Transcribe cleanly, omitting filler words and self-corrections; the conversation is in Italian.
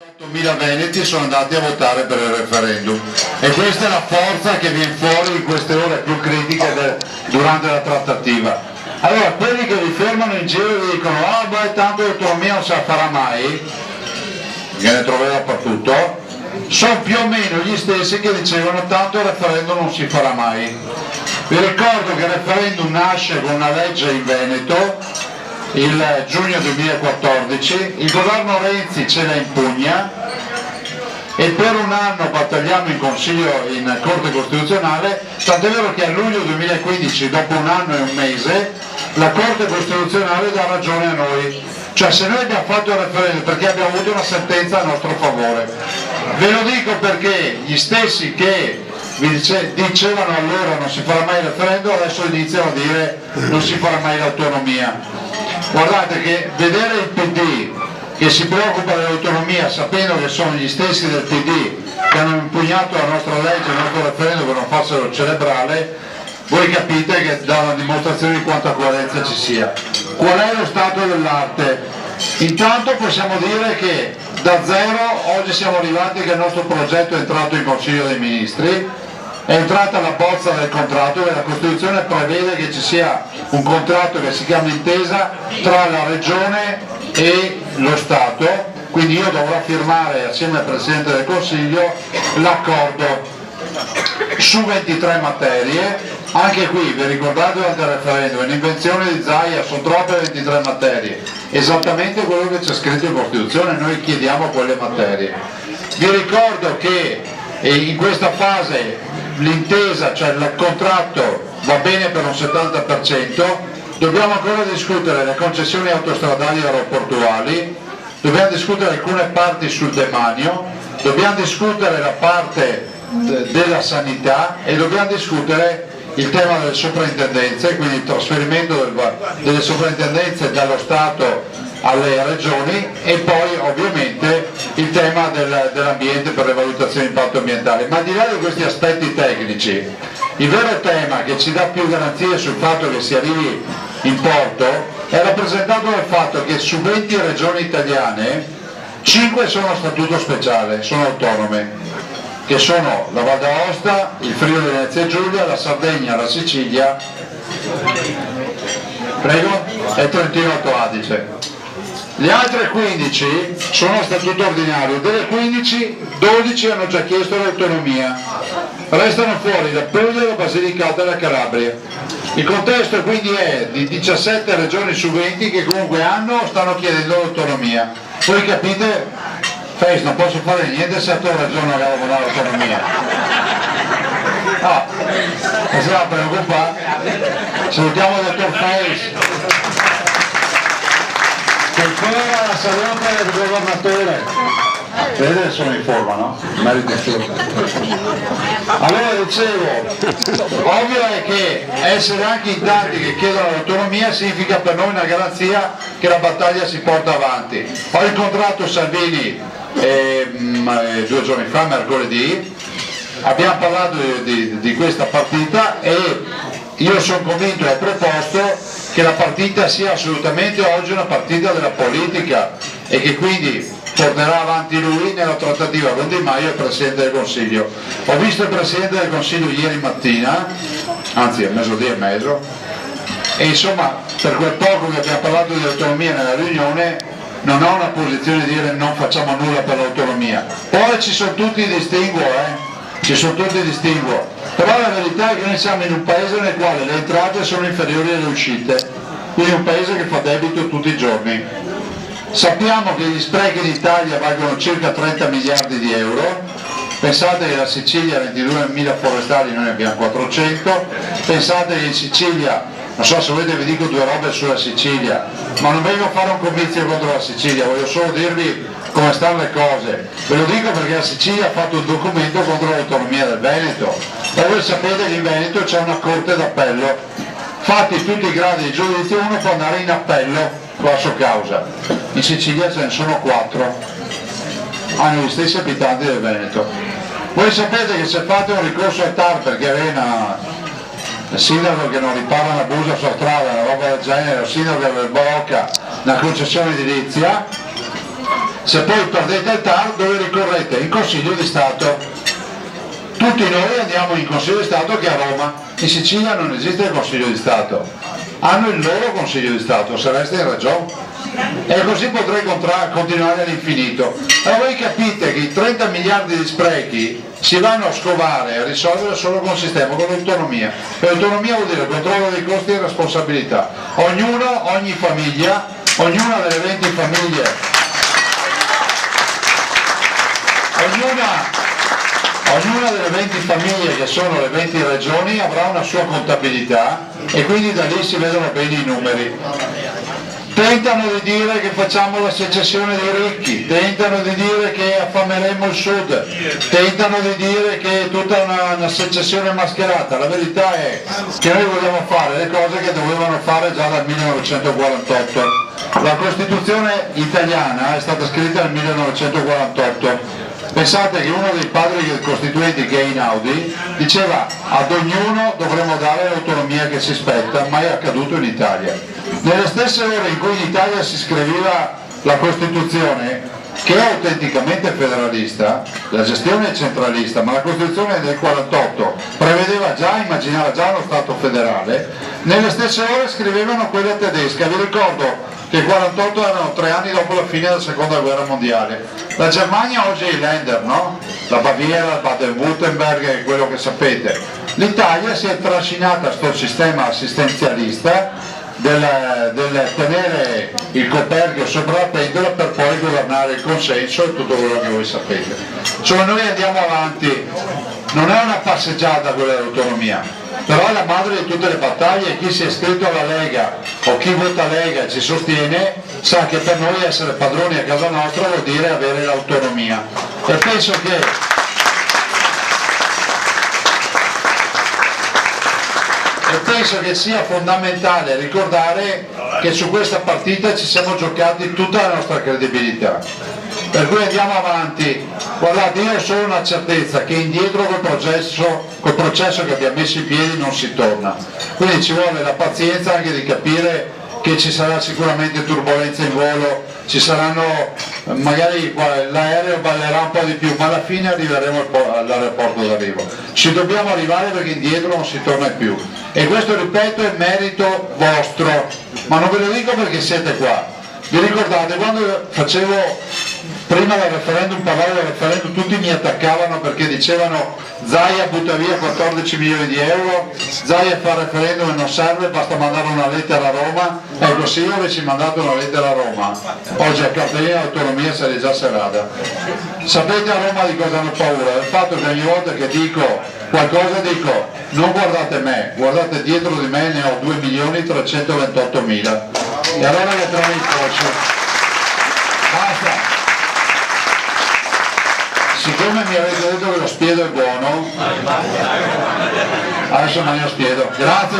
8.000 veneti sono andati a votare per il referendum e questa è la forza che viene fuori in queste ore più critiche durante la trattativa. Allora quelli che vi fermano in giro e dicono ah beh tanto l'autonomia non se la farà mai, che ne troverà dappertutto, sono più o meno gli stessi che dicevano tanto il referendum non si farà mai. Vi ricordo che il referendum nasce con una legge in Veneto il giugno 2014, il governo Renzi ce la impugna e per un anno battagliamo in Consiglio, in Corte Costituzionale, tant'è vero che a luglio 2015, dopo un anno e un mese, la Corte Costituzionale dà ragione a noi. Cioè se noi abbiamo fatto il referendum perché abbiamo avuto una sentenza a nostro favore. Ve lo dico perché gli stessi che vi dicevano allora non si farà mai il referendum adesso iniziano a dire non si farà mai l'autonomia. Guardate che vedere il PD che si preoccupa dell'autonomia sapendo che sono gli stessi del PD che hanno impugnato la nostra legge, il nostro referendum per non farselo celebrare, voi capite che dà una dimostrazione di quanta coerenza ci sia. Qual è lo stato dell'arte? Intanto possiamo dire che da zero oggi siamo arrivati che il nostro progetto è entrato in Consiglio dei Ministri, è entrata la bozza del contratto e la Costituzione prevede che ci sia un contratto che si chiama intesa tra la Regione e lo Stato, quindi io dovrò firmare assieme al Presidente del Consiglio l'accordo su 23 materie. Anche qui vi ricordate durante il referendum, un'invenzione di Zaia, sono troppe 23 materie, esattamente quello che c'è scritto in Costituzione, noi chiediamo quelle materie. Vi ricordo che in questa fase l'intesa, cioè il contratto va bene per un 70%, dobbiamo ancora discutere le concessioni autostradali e aeroportuali, dobbiamo discutere alcune parti sul demanio, dobbiamo discutere la parte della sanità e dobbiamo discutere il tema delle soprintendenze, quindi il trasferimento delle soprintendenze dallo Stato alle regioni e poi ovviamente il tema dell'ambiente per le valutazioni di impatto ambientale. Ma al di là di questi aspetti tecnici, il vero tema che ci dà più garanzie sul fatto che si arrivi in porto è rappresentato dal fatto che su 20 regioni italiane 5 sono a statuto speciale, sono autonome, che sono la Val d'Aosta, il Friuli Venezia Giulia, la Sardegna, la Sicilia, prego, e il Trentino Alto Adige. Le altre 15 sono a statuto ordinario, delle 15, 12 hanno già chiesto l'autonomia, restano fuori la Puglia, la Basilicata e la Calabria. Il contesto quindi è di 17 regioni su 20 che comunque stanno chiedendo l'autonomia. Voi capite? Face, non posso fare niente se a tua ragione avevo l'autonomia. Non si va a preoccupare. Salutiamo il dottor Face. Che ancora la salute del governatore. Vedete, sono in forma, no? Merito assoluto. Allora dicevo, ovvio è che essere anche in tanti che chiedono l'autonomia significa per noi una garanzia che la battaglia si porta avanti. Ho incontrato Salvini 2 giorni fa, mercoledì, abbiamo parlato di questa partita e io sono convinto e ho proposto che la partita sia assolutamente oggi una partita della politica e che quindi porterà avanti lui nella trattativa con Di Maio e il Presidente del Consiglio. Ho visto il Presidente del Consiglio ieri mattina, anzi a mezzodì e mezzo, e insomma per quel poco che abbiamo parlato di autonomia nella riunione non ho una posizione di dire non facciamo nulla per l'autonomia. Poi ci sono tutti i distinguo, ci sono tutti i distinguo, però la verità è che noi siamo in un paese nel quale le entrate sono inferiori alle uscite, quindi un paese che fa debito tutti i giorni. Sappiamo che gli sprechi in Italia valgono circa 30 miliardi di euro, pensate che la Sicilia ha 22.000 forestali, noi ne abbiamo 400, pensate che in Sicilia, non so se volete vi dico 2 robe sulla Sicilia, ma non vengo a fare un comizio contro la Sicilia, voglio solo dirvi come stanno le cose. Ve lo dico perché la Sicilia ha fatto un documento contro l'autonomia del Veneto e voi sapete che in Veneto c'è una corte d'appello, fatti tutti i gradi di giudizio uno può andare in appello con la sua causa. In Sicilia ce ne sono 4, hanno gli stessi abitanti del Veneto. Voi sapete che se fate un ricorso al TAR perché avete il sindaco che non ripara una busa sulla strada, una roba del genere, il sindaco che blocca una concessione edilizia, Se poi perdete il TAR, dove ricorrete? In Consiglio di Stato. Tutti noi andiamo in Consiglio di Stato, che è a Roma. In Sicilia non esiste il Consiglio di Stato, hanno il loro Consiglio di Stato, se resta in Regione. E così potrei continuare all'infinito. Allora voi capite che i 30 miliardi di sprechi si vanno a scovare e a risolvere solo con il sistema, con l'autonomia. E l'autonomia vuol dire controllo dei costi e responsabilità. Ogni famiglia, ognuna delle 20 famiglie, ognuna delle 20 famiglie che sono le 20 regioni avrà una sua contabilità e quindi da lì si vedono bene i numeri. Tentano di dire che facciamo la secessione dei ricchi, tentano di dire che affameremo il sud, tentano di dire che è tutta una secessione mascherata. La verità è che noi vogliamo fare le cose che dovevano fare già dal 1948. La Costituzione italiana è stata scritta nel 1948. Pensate che uno dei padri costituenti, che è Einaudi, diceva ad ognuno dovremmo dare l'autonomia che si spetta, mai accaduto in Italia. Nelle stesse ore in cui in Italia si scriveva la Costituzione, che è autenticamente federalista, la gestione è centralista, ma la Costituzione del 48 prevedeva già, immaginava già lo Stato federale, nelle stesse ore scrivevano quella tedesca. Vi ricordo che il 48 erano 3 anni dopo la fine della seconda guerra mondiale. La Germania oggi è i Länder, no? La Baviera, il Baden-Württemberg è quello che sapete. L'Italia si è trascinata a sto sistema assistenzialista del tenere il coperchio sopra la pentola per poi governare il consenso e tutto quello che voi sapete. Cioè noi andiamo avanti, non è una passeggiata quella dell'autonomia, però è la madre di tutte le battaglie e chi si è iscritto alla Lega o chi vota Lega e ci sostiene sa che per noi essere padroni a casa nostra vuol dire avere l'autonomia. E penso che sia fondamentale ricordare che su questa partita ci siamo giocati tutta la nostra credibilità. Per cui andiamo avanti. Guardate, io ho solo una certezza, che indietro col processo che abbiamo messo in piedi non si torna. Quindi ci vuole la pazienza anche di capire che ci sarà sicuramente turbolenza in volo, ci saranno, magari l'aereo ballerà un po' di più, ma alla fine arriveremo all'aeroporto d'arrivo. Ci dobbiamo arrivare perché indietro non si torna più. E questo, ripeto, è merito vostro, ma non ve lo dico perché siete qua. Vi ricordate quando prima del referendum, parlavo del referendum, tutti mi attaccavano perché dicevano Zaia butta via 14 milioni di euro, Zaia fa il referendum e non serve, basta mandare una lettera a Roma. Ecco, se io avessi mandato una lettera a Roma, oggi a cartellina dell'autonomia sarei già serata. Sapete a Roma di cosa hanno paura? Del fatto che ogni volta che dico qualcosa dico non guardate me, guardate dietro di me, ne ho 2.328.000. E allora metteranno il coach. Basta. Siccome mi avete detto che lo spiedo è buono, adesso mangio spiedo. Grazie.